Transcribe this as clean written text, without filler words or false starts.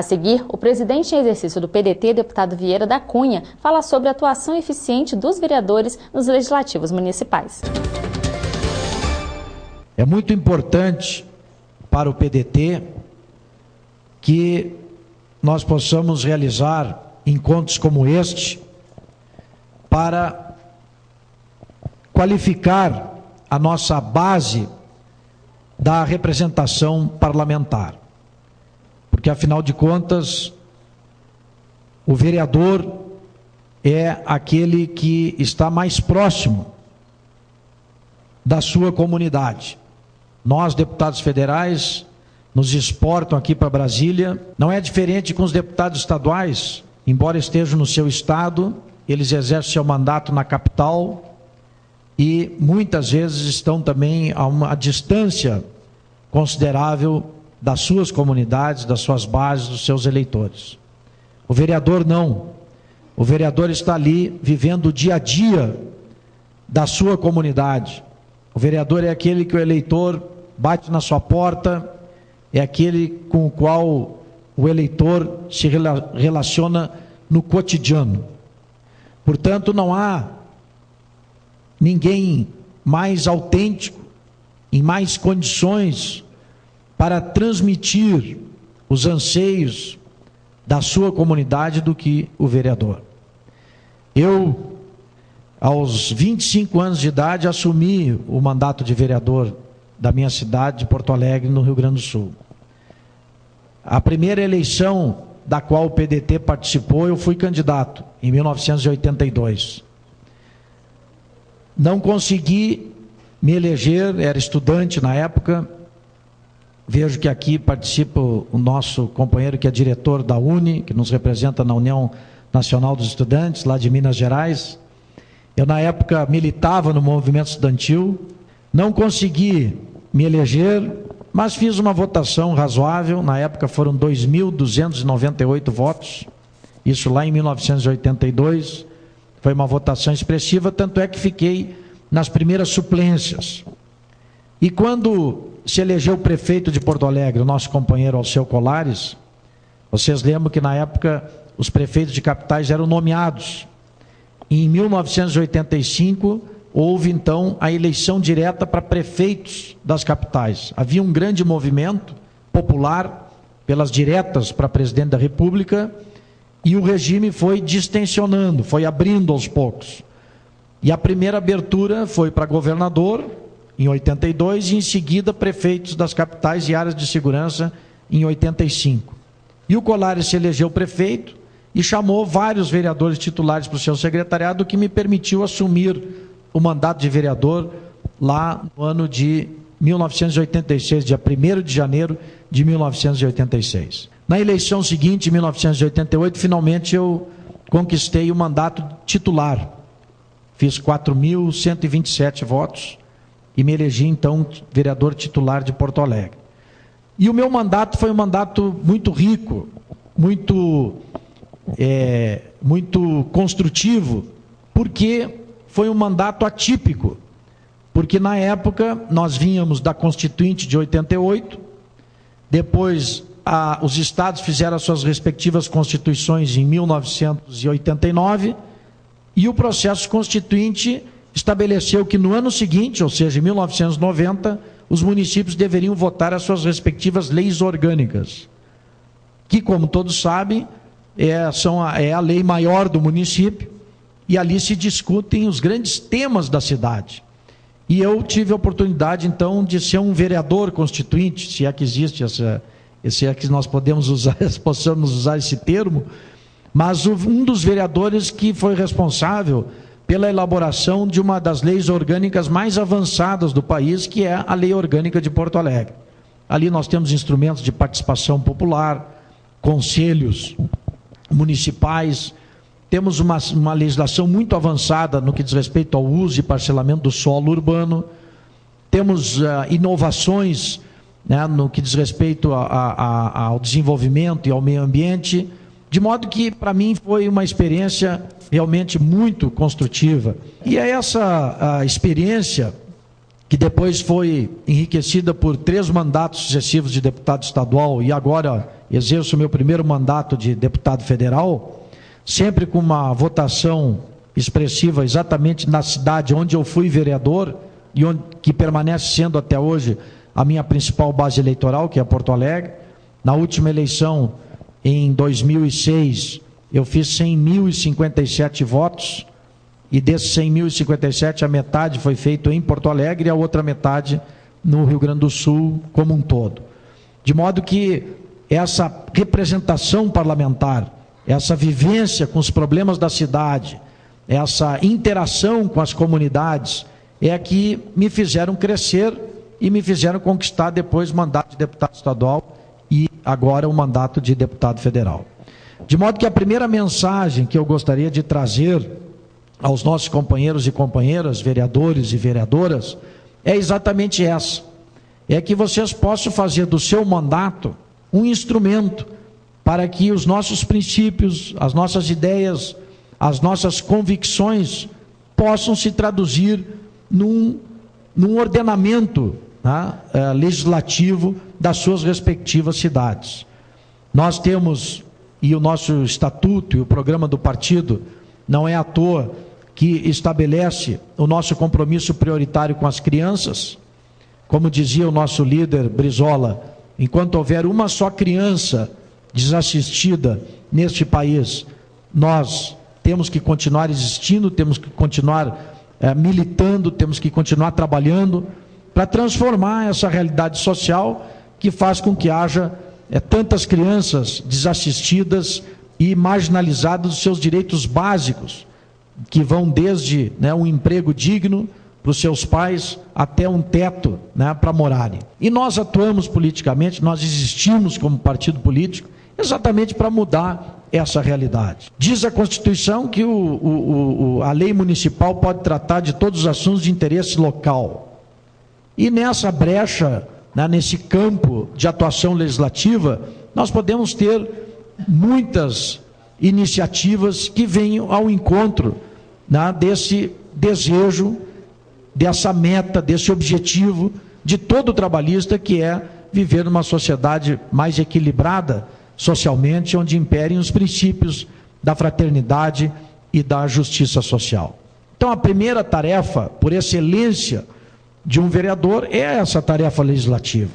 A seguir, o presidente em exercício do PDT, deputado Vieira da Cunha, fala sobre a atuação eficiente dos vereadores nos legislativos municipais. É muito importante para o PDT que nós possamos realizar encontros como este para qualificar a nossa base da representação parlamentar. Porque, afinal de contas, o vereador é aquele que está mais próximo da sua comunidade. Nós, deputados federais, nos exportam aqui para Brasília. Não é diferente com os deputados estaduais, embora estejam no seu estado, eles exercem seu mandato na capital e muitas vezes estão também a uma distância considerável das suas comunidades, das suas bases, dos seus eleitores. O vereador não. O vereador está ali vivendo o dia a dia da sua comunidade. O vereador é aquele que o eleitor bate na sua porta, é aquele com o qual o eleitor se relaciona no cotidiano. Portanto, não há ninguém mais autêntico, em mais condições para transmitir os anseios da sua comunidade do que o vereador. Eu, aos 25 anos de idade, assumi o mandato de vereador da minha cidade, de Porto Alegre, no Rio Grande do Sul. A primeira eleição da qual o PDT participou, eu fui candidato, em 1982. Não consegui me eleger, era estudante na época. Vejo que aqui participa o nosso companheiro que é diretor da UNE, que nos representa na União Nacional dos Estudantes, lá de Minas Gerais. Eu, na época, militava no movimento estudantil, não consegui me eleger, mas fiz uma votação razoável. Na época foram 2.298 votos, isso lá em 1982, foi uma votação expressiva, tanto é que fiquei nas primeiras suplências. E quando se elegeu o prefeito de Porto Alegre, o nosso companheiro Alceu Colares, vocês lembram que na época os prefeitos de capitais eram nomeados. Em 1985, houve então a eleição direta para prefeitos das capitais. Havia um grande movimento popular pelas diretas para presidente da República e o regime foi distensionando, foi abrindo aos poucos. E a primeira abertura foi para governador, em 82, e em seguida prefeitos das capitais e áreas de segurança, em 85. E o Colares se elegeu prefeito e chamou vários vereadores titulares para o seu secretariado, o que me permitiu assumir o mandato de vereador lá no ano de 1986, dia 1º de janeiro de 1986. Na eleição seguinte, em 1988, finalmente eu conquistei o mandato titular. Fiz 4.127 votos e me elegi, então, vereador titular de Porto Alegre. E o meu mandato foi um mandato muito rico, muito construtivo, porque foi um mandato atípico, porque na época nós vínhamos da Constituinte de 88, depois os estados fizeram as suas respectivas constituições em 1989, e o processo constituinte estabeleceu que no ano seguinte, ou seja, em 1990, os municípios deveriam votar as suas respectivas leis orgânicas, que, como todos sabem, é a lei maior do município, e ali se discutem os grandes temas da cidade. E eu tive a oportunidade, então, de ser um vereador constituinte, se é que existe se é que nós possamos usar esse termo, mas um dos vereadores que foi responsável pela elaboração de uma das leis orgânicas mais avançadas do país, que é a Lei Orgânica de Porto Alegre. Ali nós temos instrumentos de participação popular, conselhos municipais, temos uma legislação muito avançada no que diz respeito ao uso e parcelamento do solo urbano, temos inovações, né, no que diz respeito ao desenvolvimento e ao meio ambiente, de modo que, para mim, foi uma experiência realmente muito construtiva. E é essa a experiência que depois foi enriquecida por 3 mandatos sucessivos de deputado estadual e agora exerço o meu primeiro mandato de deputado federal, sempre com uma votação expressiva exatamente na cidade onde eu fui vereador e que permanece sendo até hoje a minha principal base eleitoral, que é Porto Alegre. Na última eleição, em 2006, eu fiz 100.057 votos, e desses 100.057, a metade foi feito em Porto Alegre e a outra metade no Rio Grande do Sul como um todo. De modo que essa representação parlamentar, essa vivência com os problemas da cidade, essa interação com as comunidades, é que me fizeram crescer e me fizeram conquistar depois o mandato de deputado estadual e agora o mandato de deputado federal. De modo que a primeira mensagem que eu gostaria de trazer aos nossos companheiros e companheiras, vereadores e vereadoras, é exatamente essa. É que vocês possam fazer do seu mandato um instrumento para que os nossos princípios, as nossas ideias, as nossas convicções possam se traduzir num ordenamento, né, legislativo das suas respectivas cidades. Nós temos, e o nosso estatuto e o programa do partido, não é à toa que estabelece o nosso compromisso prioritário com as crianças. Como dizia o nosso líder Brizola, enquanto houver uma só criança desassistida neste país, nós temos que continuar existindo, temos que continuar militando, temos que continuar trabalhando para transformar essa realidade social que faz com que haja tantas crianças desassistidas e marginalizadas dos seus direitos básicos, que vão desde um emprego digno para os seus pais até um teto para morarem. E nós atuamos politicamente, nós existimos como partido político exatamente para mudar essa realidade. Diz a Constituição que a lei municipal pode tratar de todos os assuntos de interesse local. E nessa brecha, nesse campo de atuação legislativa, nós podemos ter muitas iniciativas que venham ao encontro desse desejo, dessa meta, desse objetivo de todo trabalhista, que é viver numa sociedade mais equilibrada socialmente, onde imperem os princípios da fraternidade e da justiça social. Então, a primeira tarefa, por excelência, de um vereador é essa tarefa legislativa.